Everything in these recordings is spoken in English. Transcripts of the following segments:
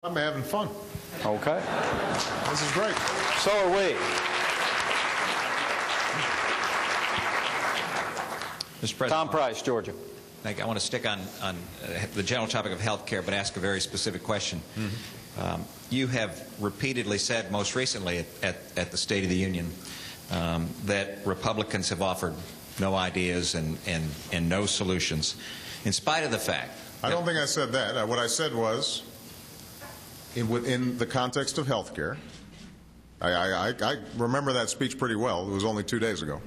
I'm having fun. Okay. This is great. So are we. Mr. President, Tom Price, Georgia. I want to stick on the general topic of health care, but ask a very specific question. You have repeatedly said, most recently at the State of the Union, that Republicans have offered no ideas and no solutions, in spite of the fact that I don't think I said that. What I said was, within the context of health care, I remember that speech pretty well. It was only 2 days ago.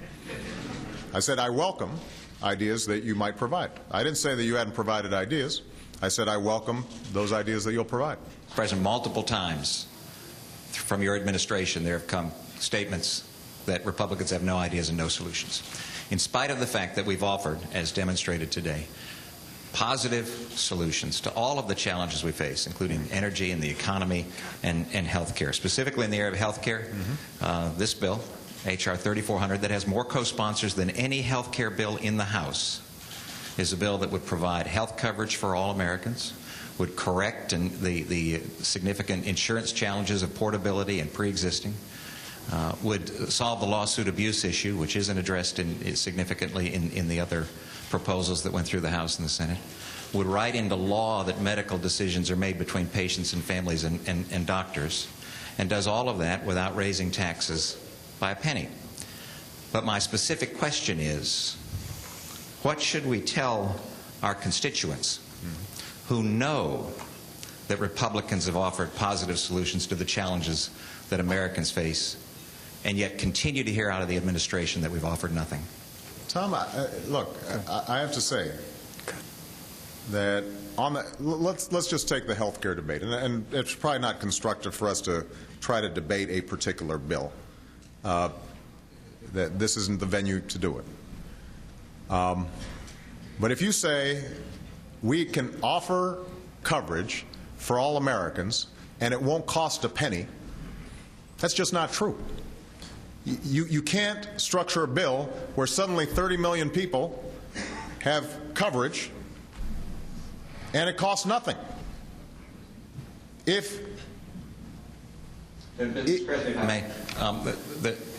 I said I welcome ideas that you might provide. I didn't say that you hadn't provided ideas. I said I welcome those ideas that you'll provide. President, multiple times from your administration there have come statements that Republicans have no ideas and no solutions, in spite of the fact that we've offered, as demonstrated today, positive solutions to all of the challenges we face, including energy and the economy and health care. Specifically in the area of health care, this bill, H.R. 3400, that has more co-sponsors than any health care bill in the House, is a bill that would provide health coverage for all Americans, would correct the significant insurance challenges of portability and pre-existing, would solve the lawsuit abuse issue, which isn't addressed significantly in the other proposals that went through the House and the Senate, would write into law that medical decisions are made between patients and families and doctors, and does all of that without raising taxes by a penny. But my specific question is, what should we tell our constituents who know that Republicans have offered positive solutions to the challenges that Americans face, and yet continue to hear out of the administration that we've offered nothing? Tom, look, I have to say that on the let's just take the health care debate, and it's probably not constructive for us to try to debate a particular bill. That this isn't the venue to do it. But if you say we can offer coverage for all Americans and it won't cost a penny, that's just not true. You can't structure a bill where suddenly 30 million people have coverage and it costs nothing. And I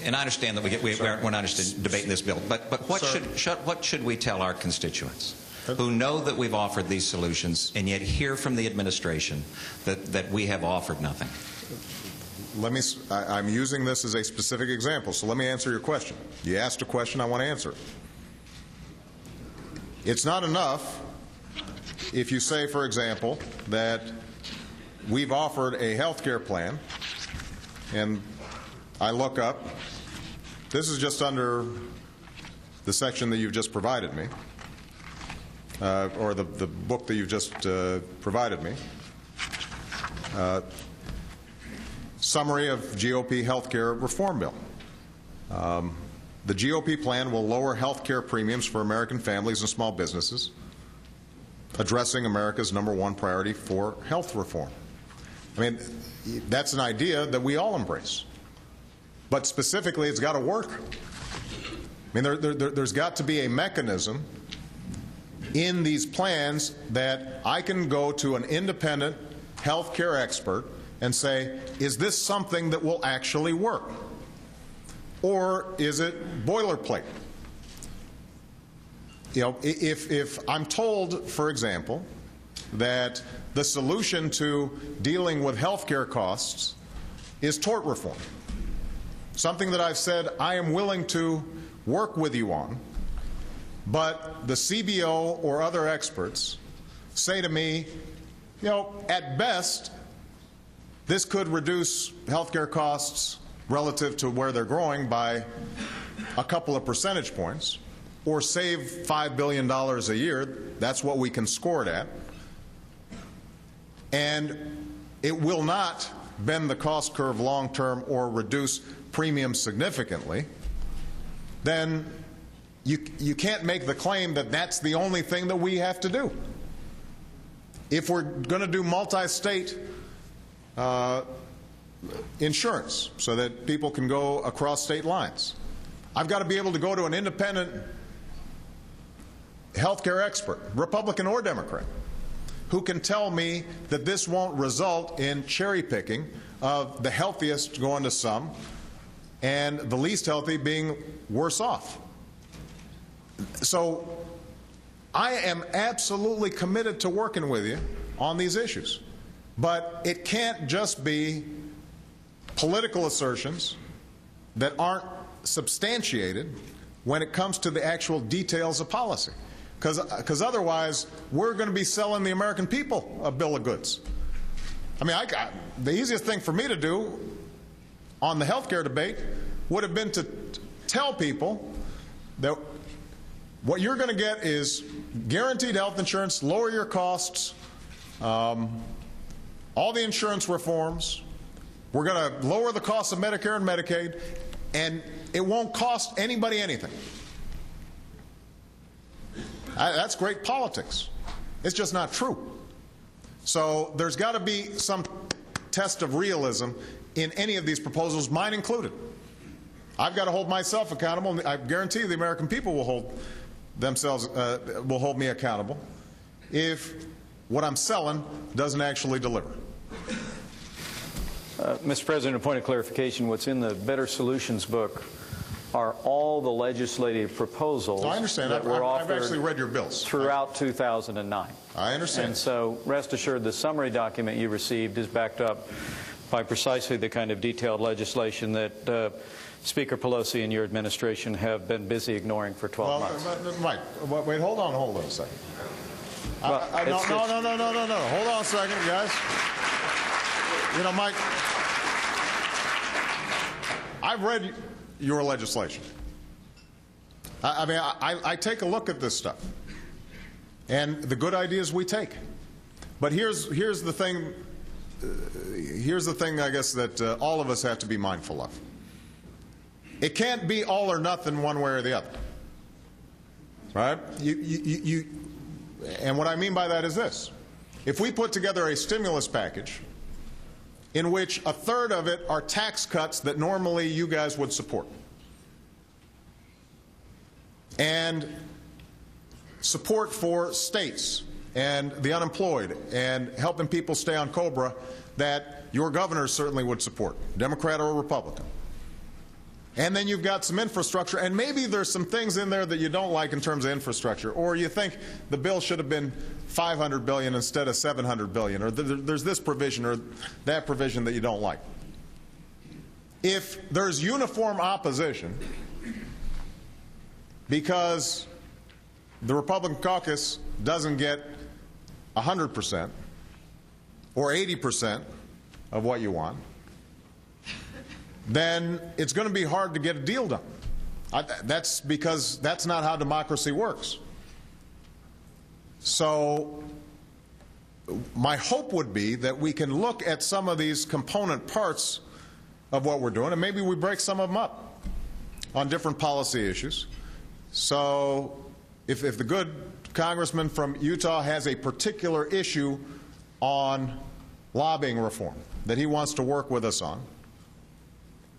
understand that we're not interested in debating this bill, but what should we tell our constituents who know that we've offered these solutions and yet hear from the administration that we have offered nothing? I'm using this as a specific example, so let me answer your question. You asked a question, I want to answer it. It's not enough if you say, for example, that we've offered a health care plan, and I look up, this is just under the section that you've just provided me, or the book that you've just provided me. Summary of GOP health care reform bill. The GOP plan will lower health care premiums for American families and small businesses, addressing America's #1 priority for health reform. I mean, that's an idea that we all embrace. But specifically, it's got to work. I mean, there's got to be a mechanism in these plans that I can go to an independent health care expert and say, is this something that will actually work? Or is it boilerplate? You know, if I'm told, for example, that the solution to dealing with health care costs is tort reform, something that I've said I am willing to work with you on, but the CBO or other experts say to me, you know, at best, this could reduce health care costs relative to where they're growing by a couple of percentage points, or save $5 billion a year. That's what we can score it at. And it will not bend the cost curve long term or reduce premiums significantly. Then you can't make the claim that that's the only thing that we have to do. If we're going to do multi-state insurance so that people can go across state lines, I've got to be able to go to an independent healthcare expert, Republican or Democrat, who can tell me that this won't result in cherry picking of the healthiest going to some and the least healthy being worse off. So I am absolutely committed to working with you on these issues. But it can't just be political assertions that aren't substantiated when it comes to the actual details of policy. Because otherwise, we're going to be selling the American people a bill of goods. I mean, the easiest thing for me to do on the health care debate would have been to tell people that what you're going to get is guaranteed health insurance, lower your costs, all the insurance reforms. We're going to lower the cost of Medicare and Medicaid, and it won't cost anybody anything. That's great politics. It's just not true. So there's got to be some test of realism in any of these proposals, mine included. I've got to hold myself accountable. I guarantee you the American people will hold themselves, will hold me accountable if what I'm selling doesn't actually deliver. Mr. President, a point of clarification. What's in the Better Solutions book are all the legislative proposals So I understand. that were I've offered actually read your bills. throughout 2009. I understand. And so rest assured the summary document you received is backed up by precisely the kind of detailed legislation that Speaker Pelosi and your administration have been busy ignoring for 12 months. Right. Wait, hold on a second. Well, No. Hold on a second, guys. You know, Mike, I've read your legislation. I mean, I take a look at this stuff and the good ideas we take. But here's the thing. Here's the thing, I guess, that all of us have to be mindful of. It can't be all or nothing one way or the other. Right? And what I mean by that is this. If we put together a stimulus package in which a third of it are tax cuts that normally you guys would support, and support for states and the unemployed and helping people stay on COBRA that your governors certainly would support, Democrat or Republican. And then you've got some infrastructure, and maybe there's some things in there that you don't like in terms of infrastructure, or you think the bill should have been $500 billion instead of $700 billion, or there's this provision or that provision that you don't like. If there's uniform opposition because the Republican caucus doesn't get 100% or 80% of what you want, then it's going to be hard to get a deal done. That's because that's not how democracy works. So my hope would be that we can look at some of these component parts of what we're doing, and maybe we break some of them up on different policy issues. So if the good congressman from Utah has a particular issue on lobbying reform that he wants to work with us on,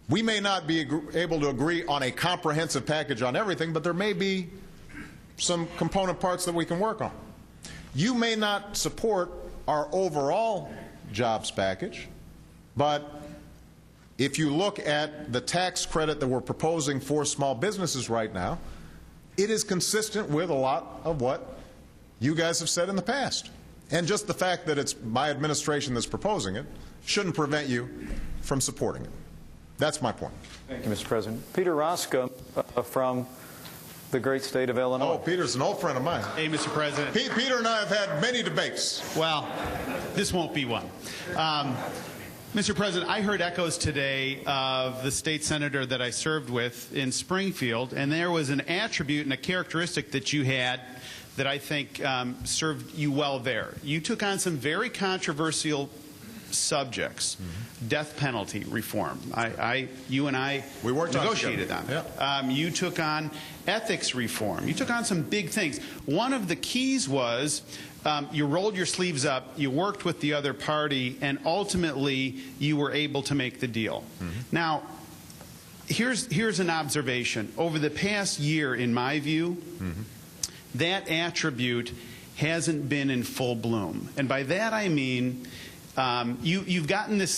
we may not be able to agree on a comprehensive package on everything, but there may be some component parts that we can work on. You may not support our overall jobs package, but if you look at the tax credit that we're proposing for small businesses right now, it is consistent with a lot of what you guys have said in the past. And just the fact that it's my administration that's proposing it shouldn't prevent you from supporting it. That's my point. Thank you, Mr. President. Peter Roscoe from the great state of Illinois. Oh, Peter's an old friend of mine. Hey, Mr. President. Peter and I have had many debates. Well, this won't be one. Mr. President, I heard echoes today of the state senator that I served with in Springfield, and there was an attribute and a characteristic that you had that I think served you well there. You took on some very controversial subjects. Death penalty reform. You and I negotiated on it. Yeah. You took on ethics reform. You took on some big things. One of the keys was you rolled your sleeves up, you worked with the other party, and ultimately you were able to make the deal. Now, here's an observation. Over the past year, in my view, that attribute hasn't been in full bloom. And by that I mean you've gotten this